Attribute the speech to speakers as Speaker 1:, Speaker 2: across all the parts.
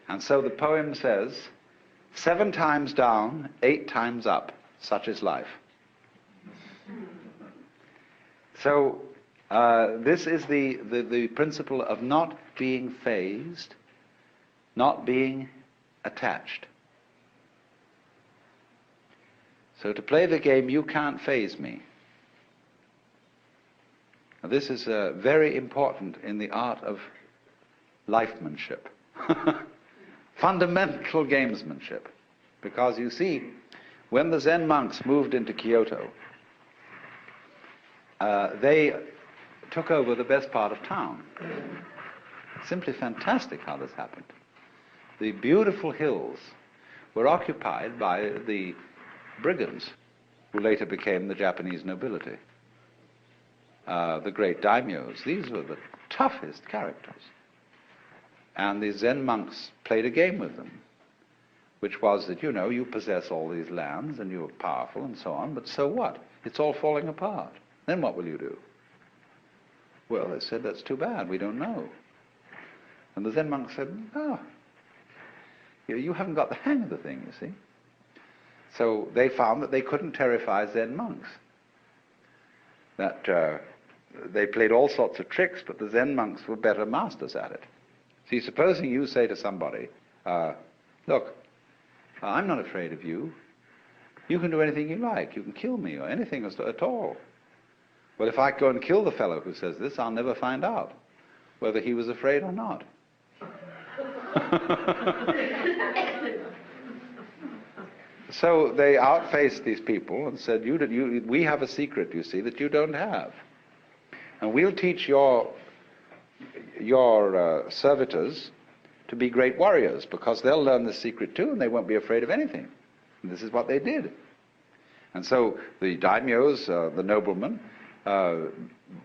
Speaker 1: And so the poem says, 7 times down, 8 times up, such is life. So this is the principle of not being fazed, not being attached. So to play the game, you can't faze me. Now, this is very important in the art of lifemanship, fundamental gamesmanship. Because you see, when the Zen monks moved into Kyoto, they took over the best part of town. Simply fantastic how this happened. The beautiful hills were occupied by the brigands, who later became the Japanese nobility. The great daimyos, these were the toughest characters. And the Zen monks played a game with them, which was that, you possess all these lands and you're powerful and so on, but so what? It's all falling apart. Then what will you do? Well, they said, that's too bad, we don't know. And the Zen monks said, you haven't got the hang of the thing, you see. So they found that they couldn't terrify Zen monks. That they played all sorts of tricks, but the Zen monks were better masters at it. See, supposing you say to somebody, look, I'm not afraid of you. You can do anything you like. You can kill me or anything at all. Well, if I go and kill the fellow who says this, I'll never find out whether he was afraid or not. So they outfaced these people and said, we have a secret, you see, that you don't have. And we'll teach your servitors to be great warriors, because they'll learn the secret too, and they won't be afraid of anything. And this is what they did. And so the daimyos, the noblemen,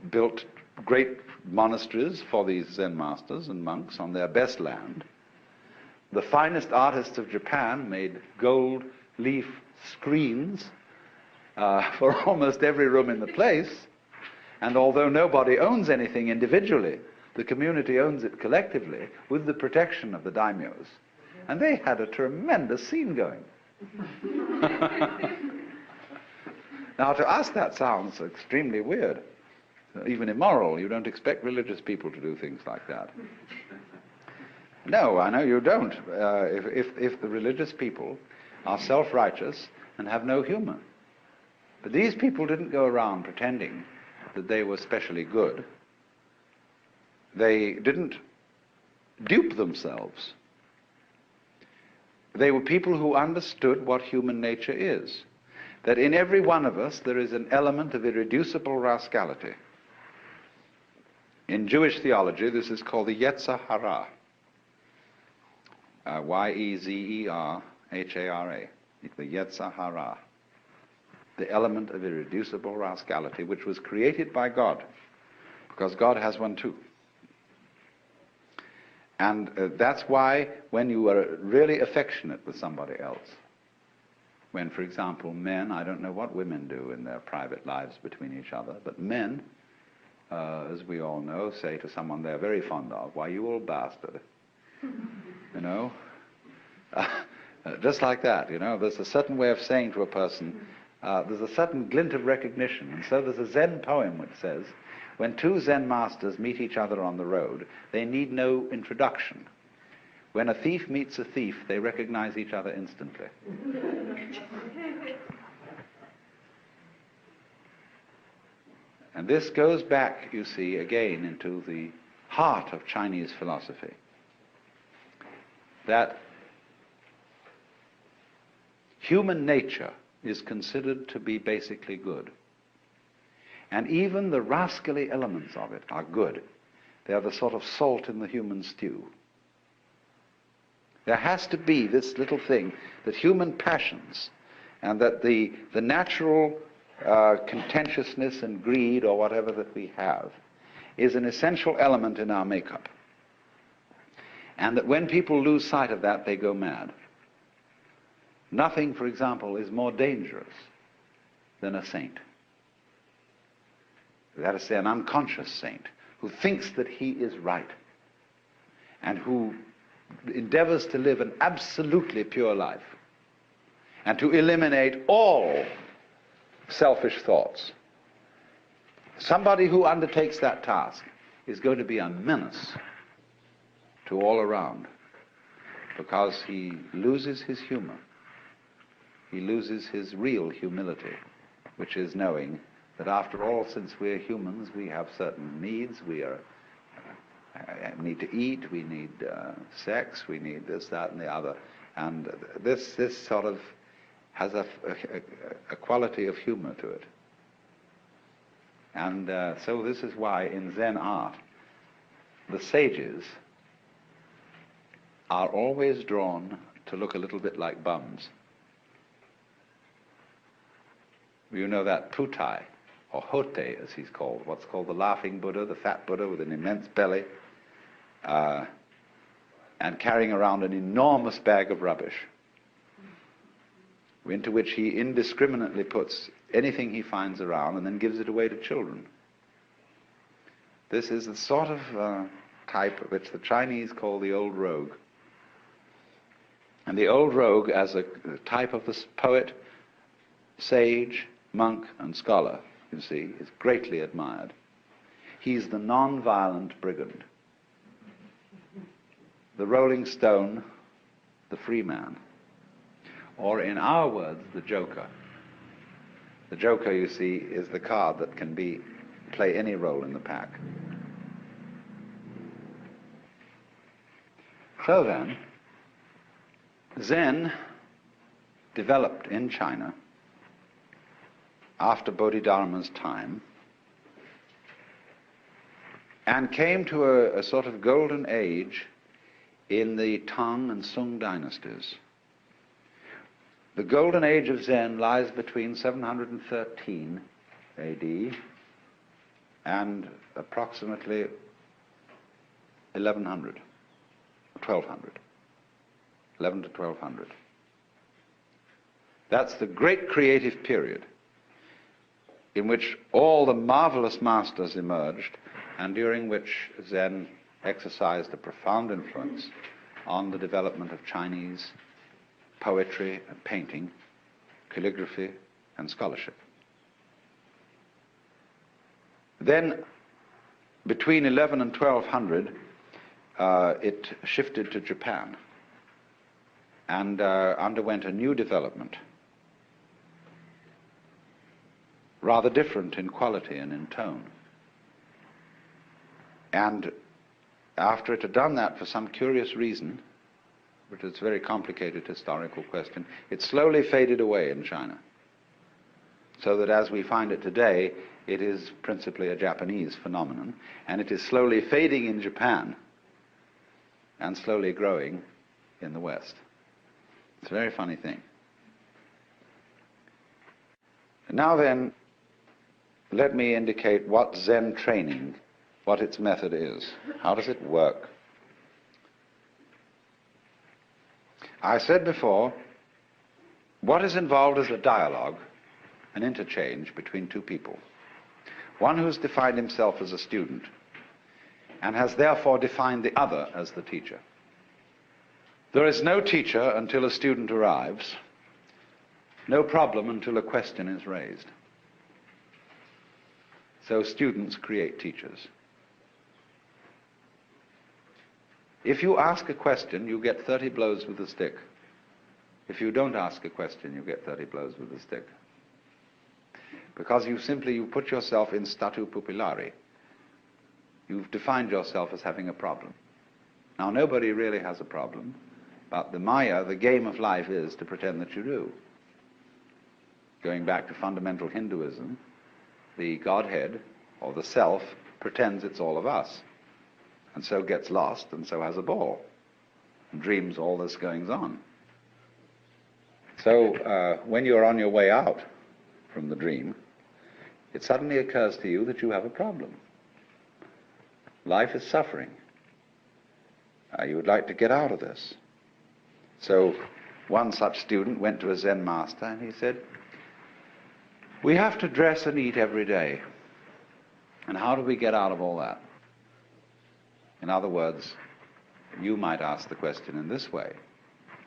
Speaker 1: built great monasteries for these Zen masters and monks on their best land. The finest artists of Japan made gold leaf screens for almost every room in the place. And although nobody owns anything individually, the community owns it collectively with the protection of the daimyos. And they had a tremendous scene going. Now, to us that sounds extremely weird, even immoral. You don't expect religious people to do things like that. No, I know you don't, if the religious people are self-righteous and have no humor. But these people didn't go around pretending that they were specially good. They didn't dupe themselves. They were people who understood what human nature is. That in every one of us there is an element of irreducible rascality. In Jewish theology, this is called the Yetzer Hara. Y-E-Z-E-R-H-A-R-A. The Yetzer Hara. The element of irreducible rascality, which was created by God, because God has one too. And that's why when you are really affectionate with somebody else, when, for example, men, I don't know what women do in their private lives between each other, but men, as we all know, say to someone they're very fond of, why, you old bastard. Just like that, there's a certain way of saying to a person, there's a certain glint of recognition. And so there's a Zen poem which says, when two Zen masters meet each other on the road, they need no introduction. When a thief meets a thief, they recognize each other instantly. And this goes back, you see, again into the heart of Chinese philosophy. That human nature is considered to be basically good. And even the rascally elements of it are good. They are the sort of salt in the human stew. There has to be this little thing, that human passions and that the natural contentiousness and greed or whatever that we have is an essential element in our makeup. And that when people lose sight of that, they go mad. Nothing, for example, is more dangerous than a saint. That is, to say, an unconscious saint who thinks that he is right and who endeavors to live an absolutely pure life and to eliminate all selfish thoughts. Somebody who undertakes that task is going to be a menace to all around, because he loses his humor. He loses his real humility, which is knowing that after all, since we're humans, we have certain needs. We need to eat, we need sex, we need this, that, and the other. And this sort of has a quality of humor to it. And so this is why in Zen art, the sages are always drawn to look a little bit like bums. You know that Putai, or Hote as he's called, what's called the laughing Buddha, the fat Buddha with an immense belly, and carrying around an enormous bag of rubbish, into which he indiscriminately puts anything he finds around and then gives it away to children. This is the sort of type which the Chinese call the old rogue. And the old rogue, as a type of this poet, sage, monk, and scholar, you see, is greatly admired. He's the non-violent brigand, the rolling stone, the free man, or in our words, the joker. The joker, you see, is the card that can play any role in the pack. So then, Zen developed in China after Bodhidharma's time and came to a sort of golden age in the Tang and Sung dynasties. The golden age of Zen lies between 713 AD and approximately 1100, 1200. 11 to 1200. That's the great creative period in which all the marvelous masters emerged and during which Zen exercised a profound influence on the development of Chinese poetry and painting, calligraphy and scholarship. Then, between 11 and 1200, it shifted to Japan and underwent a new development, rather different in quality and in tone. And after it had done that for some curious reason, which is a very complicated historical question, it slowly faded away in China, so that as we find it today, it is principally a Japanese phenomenon, and it is slowly fading in Japan and slowly growing in the West. It's a very funny thing. Now then, let me indicate what Zen training, what its method is. How does it work? I said before, what is involved is a dialogue, an interchange between two people. One who's defined himself as a student and has therefore defined the other as the teacher. There is no teacher until a student arrives, no problem until a question is raised. So students create teachers. If you ask a question, you get 30 blows with a stick. If you don't ask a question, you get 30 blows with a stick. Because you put yourself in statu pupillari. You've defined yourself as having a problem. Now, nobody really has a problem, but the Maya, the game of life, is to pretend that you do. Going back to fundamental Hinduism, the Godhead, or the Self, pretends it's all of us, and so gets lost, and so has a ball, and dreams all this goings on. So when you're on your way out from the dream, it suddenly occurs to you that you have a problem. Life is suffering. You would like to get out of this. So one such student went to a Zen master and he said, "We have to dress and eat every day. And how do we get out of all that?" In other words, you might ask the question in this way.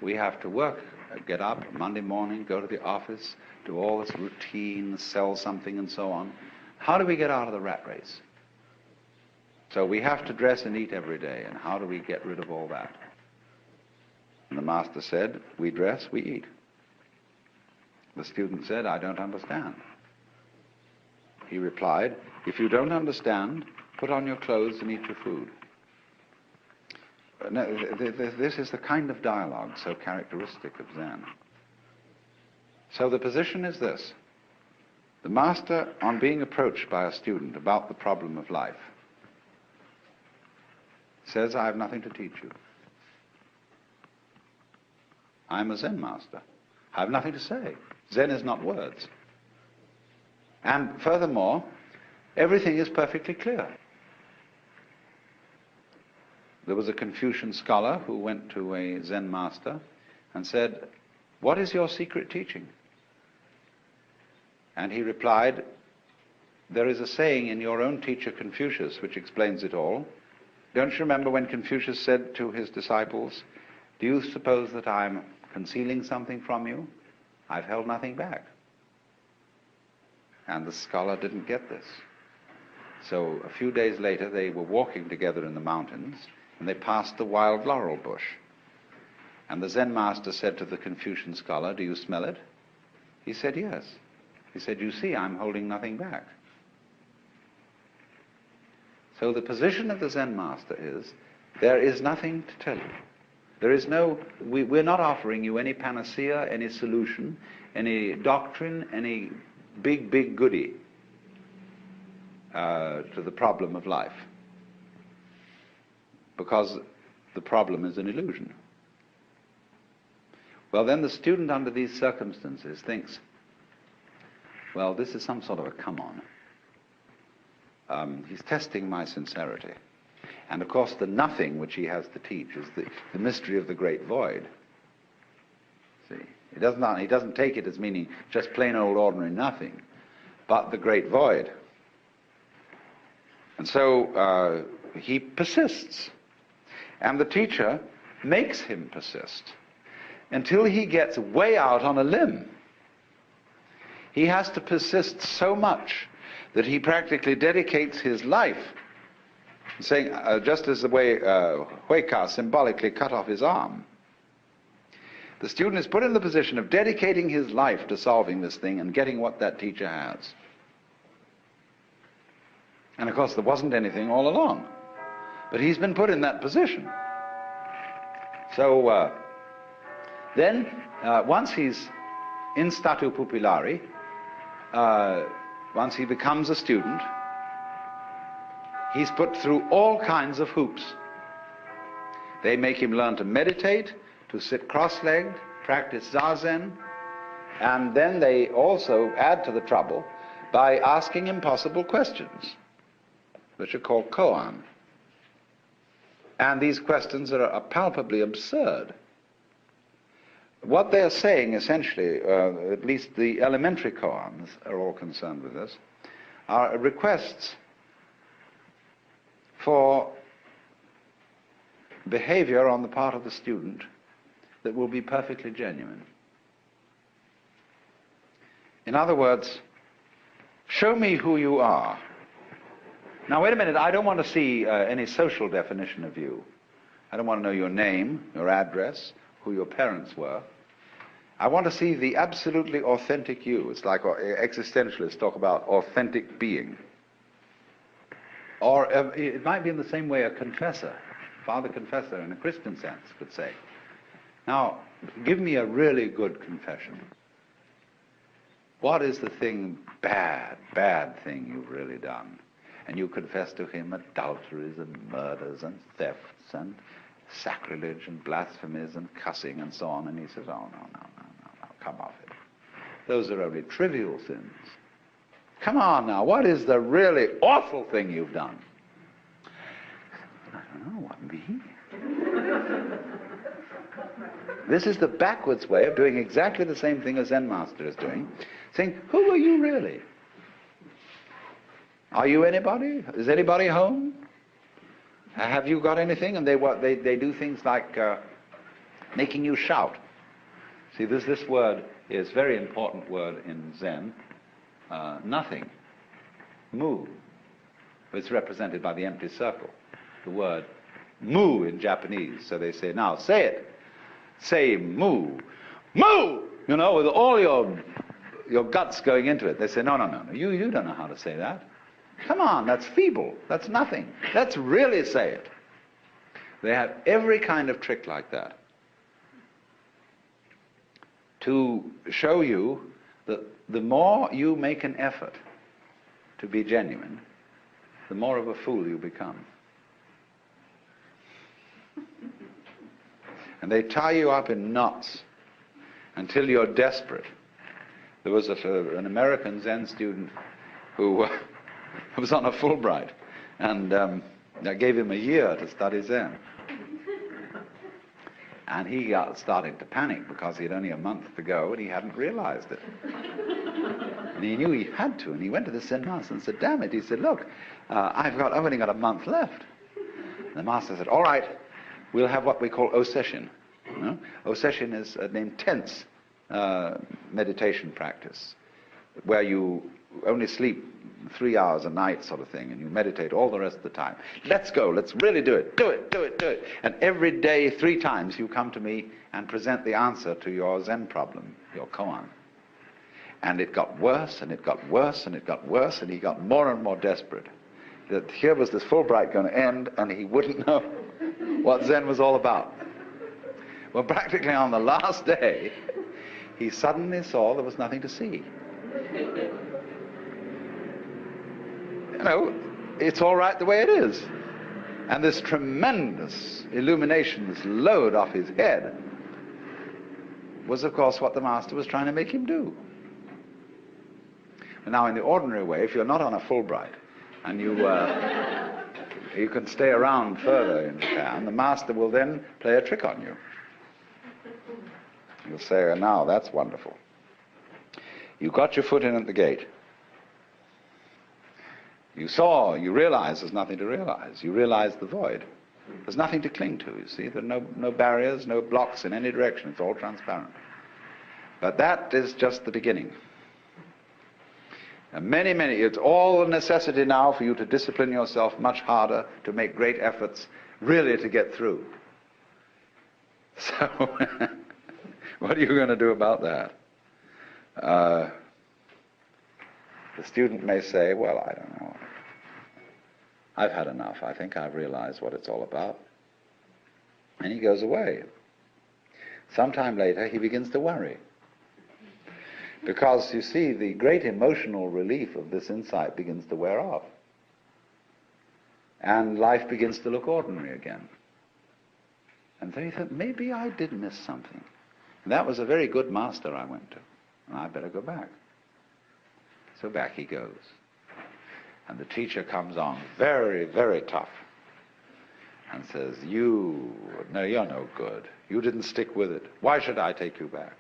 Speaker 1: We have to work, get up Monday morning, go to the office, do all this routine, sell something and so on. How do we get out of the rat race? So we have to dress and eat every day, and how do we get rid of all that? And the master said, we dress, we eat. The student said, I don't understand. He replied, if you don't understand, put on your clothes and eat your food. Now, this is the kind of dialogue so characteristic of Zen. So the position is this. The master, on being approached by a student about the problem of life, says, I have nothing to teach you. I'm a Zen master. I have nothing to say. Zen is not words. And furthermore, everything is perfectly clear. There was a Confucian scholar who went to a Zen master and said, what is your secret teaching? And he replied, there is a saying in your own teacher Confucius which explains it all. Don't you remember when Confucius said to his disciples, do you suppose that I'm concealing something from you? I've held nothing back. And the scholar didn't get this. So a few days later they were walking together in the mountains, and they passed the wild laurel bush. And the Zen master said to the Confucian scholar, do you smell it? He said, yes. He said, you see, I'm holding nothing back. So the position of the Zen master is, there is nothing to tell you. There is no, we're not offering you any panacea, any solution, any doctrine, any big goodie to the problem of life. Because the problem is an illusion. Well, then the student under these circumstances thinks, well, this is some sort of a come-on. He's testing my sincerity. And of course the nothing which he has to teach is the mystery of the great void. See, he doesn't take it as meaning just plain old ordinary nothing, but the great void. And so he persists. And the teacher makes him persist until he gets way out on a limb. He has to persist so much that he practically dedicates his life, saying, just as the way Huika symbolically cut off his arm. The student is put in the position of dedicating his life to solving this thing and getting what that teacher has. And of course there wasn't anything all along, but he's been put in that position. So then, once he's in statu pupillari, once he becomes a student, he's put through all kinds of hoops. They make him learn to meditate, to sit cross-legged, practice zazen, and then they also add to the trouble by asking impossible questions, which are called koan. And these questions are palpably absurd. What they're saying, essentially, at least the elementary koans are all concerned with this, are requests for behavior on the part of the student that will be perfectly genuine. In other words, show me who you are. Now, wait a minute, I don't want to see any social definition of you. I don't want to know your name, your address, who your parents were. I want to see the absolutely authentic you. It's like existentialists talk about authentic being. Or it might be in the same way a confessor, father confessor in a Christian sense could say, now, give me a really good confession. What is the thing, bad thing you've really done? And you confess to him adulteries and murders and thefts and sacrilege and blasphemies and cussing and so on. And he says, oh, no, come off it. Those are only trivial sins. Come on now, what is the really awful thing you've done? I don't know, what, me? This is the backwards way of doing exactly the same thing as Zen Master is doing, saying, who are you really? Are you anybody? Is anybody home? Have you got anything? And they do things like making you shout. See, this word is a very important word in Zen. Nothing. Mu. It's represented by the empty circle. The word mu in Japanese. So they say, now say it. Say mu. Mu! You know, with all your guts going into it. They say, no. You don't know how to say that. Come on, that's feeble. That's nothing. Let's really say it. They have every kind of trick like that to show you that the more you make an effort to be genuine, the more of a fool you become. And they tie you up in knots until you're desperate. There was an American Zen student who was on a Fulbright, and I gave him a year to study Zen. And he got starting to panic because he had only a month to go and he hadn't realized it. And he knew he had to, and he went to the Zen master and said, damn it, he said, look, I've only got a month left. And the master said, all right, we'll have what we call osession. You know? Osession is an intense meditation practice where you only sleep 3 hours a night sort of thing, and you meditate all the rest of the time. Let's go, let's really do it, do it. And every day, 3 times, you come to me and present the answer to your Zen problem, your koan. And it got worse, and it got worse, and it got worse, and he got more and more desperate. That here was this Fulbright going to end, and he wouldn't know what Zen was all about. Well, practically on the last day, he suddenly saw there was nothing to see. You know, it's all right the way it is. And this tremendous illumination, this load off his head, was of course what the master was trying to make him do. Now, in the ordinary way, if you're not on a Fulbright and you can stay around further in Japan, the master will then play a trick on you. You'll say, oh, now that's wonderful. You got your foot in at the gate. You realize there's nothing to realize. You realize the void. There's nothing to cling to, you see. There are no barriers, no blocks in any direction. It's all transparent. But that is just the beginning. And it's all a necessity now for you to discipline yourself much harder, to make great efforts, really to get through. So, what are you going to do about that? The student may say, well, I don't know. I've had enough. I think I've realized what it's all about. And he goes away. Sometime later, he begins to worry. Because, you see, the great emotional relief of this insight begins to wear off. And life begins to look ordinary again. And then he thought, maybe I did miss something. And that was a very good master I went to. And I better go back. So back he goes. And the teacher comes on very, very tough and says, you're no good. You didn't stick with it. Why should I take you back?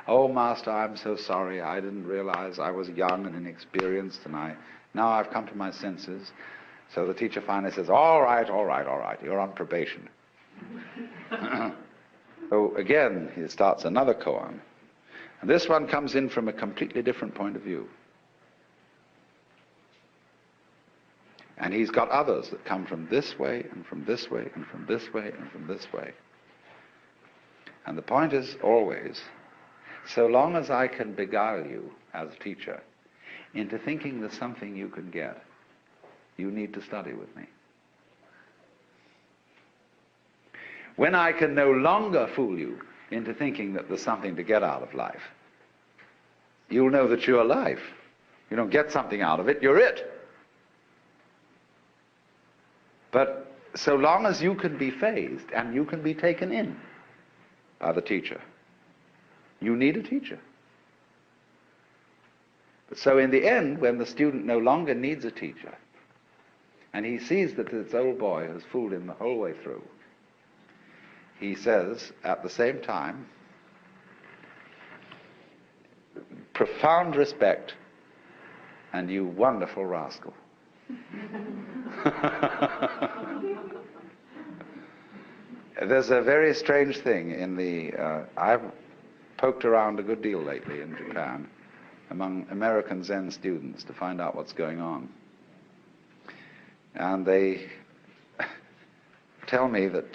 Speaker 1: Oh, master, I'm so sorry. I didn't realize I was young and inexperienced, and now I've come to my senses. So the teacher finally says, all right. You're on probation. So again, he starts another koan. And this one comes in from a completely different point of view. And he's got others that come from this way, and from this way, and from this way, and from this way. And the point is always, so long as I can beguile you as a teacher into thinking there's something you can get, you need to study with me. When I can no longer fool you into thinking that there's something to get out of life, you'll know that you're life. You don't get something out of it, you're it. But so long as you can be phased and you can be taken in by the teacher, you need a teacher. But so in the end, when the student no longer needs a teacher, and he sees that this old boy has fooled him the whole way through, he says at the same time, profound respect, and you wonderful rascal. There's a very strange thing in the... I've poked around a good deal lately in Japan among American Zen students to find out what's going on. And they tell me that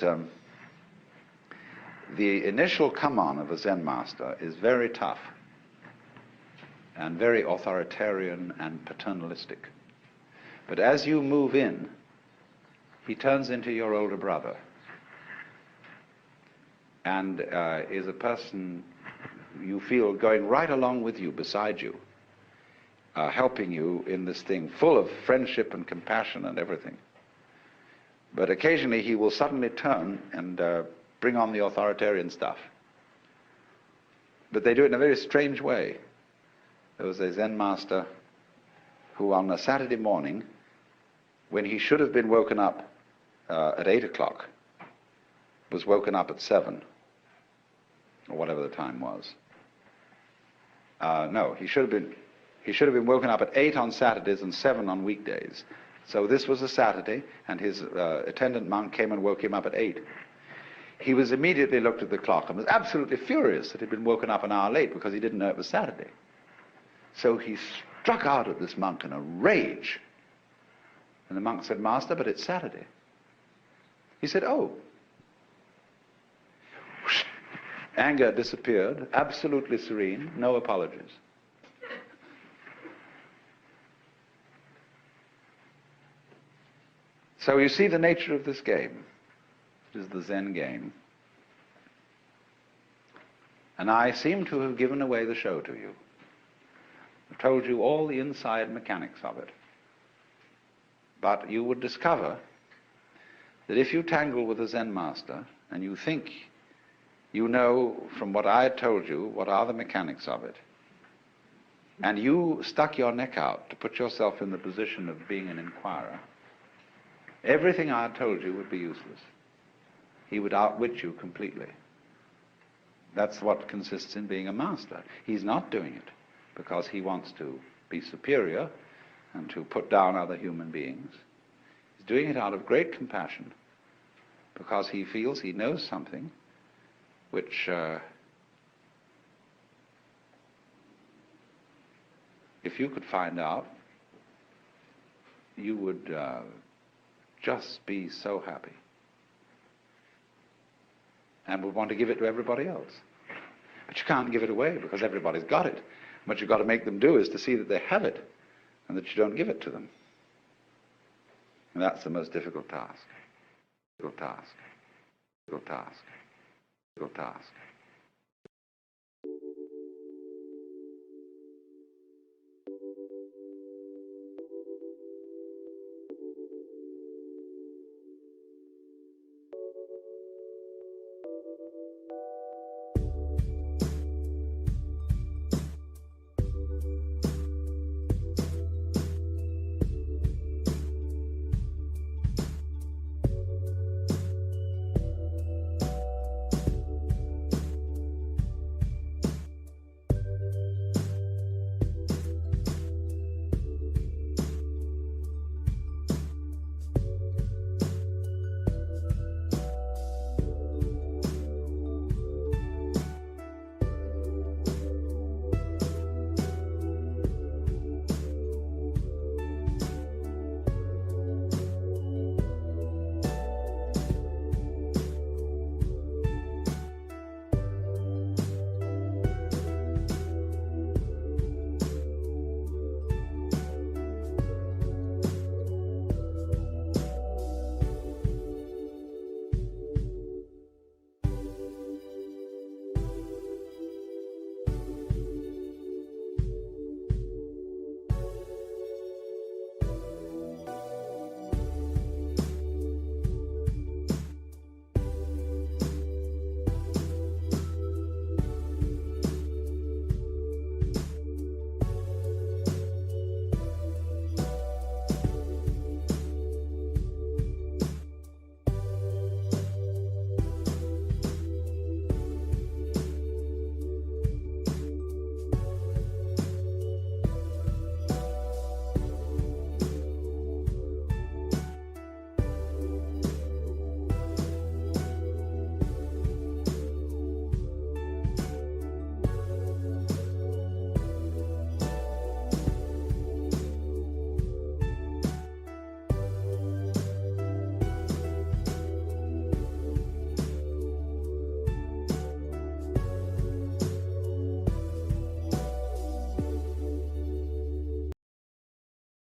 Speaker 1: the initial come-on of a Zen master is very tough and very authoritarian and paternalistic. But as you move in, he turns into your older brother and is a person you feel going right along with you, beside you, helping you in this thing, full of friendship and compassion and everything. But occasionally he will suddenly turn and bring on the authoritarian stuff. But they do it in a very strange way. There was a Zen master who on a Saturday morning, when he should have been woken up at 8 o'clock, was woken up at 7, or whatever the time was. No, he should have been woken up at 8 on Saturdays and 7 on weekdays. So this was a Saturday, and his attendant monk came and woke him up at 8. He was immediately looked at the clock and was absolutely furious that he'd been woken up an hour late because he didn't know it was Saturday. So he struck out at this monk in a rage. And the monk said, "Master, but it's Saturday." He said, "Oh." Anger disappeared, absolutely serene, no apologies. So you see the nature of this game. It is the Zen game. And I seem to have given away the show to you. I've told you all the inside mechanics of it. But you would discover that if you tangle with a Zen master and you think you know from what I had told you what are the mechanics of it, and you stuck your neck out to put yourself in the position of being an inquirer, everything I had told you would be useless. He would outwit you completely. That's what consists in being a master. He's not doing it because he wants to be superior and to put down other human beings. He's doing it out of great compassion because he feels he knows something which, if you could find out, you would just be so happy and would want to give it to everybody else. But you can't give it away because everybody's got it. What you've got to make them do is to see that they have it and that you don't give it to them. And that's the most difficult task. Difficult task. Difficult task. Difficult task.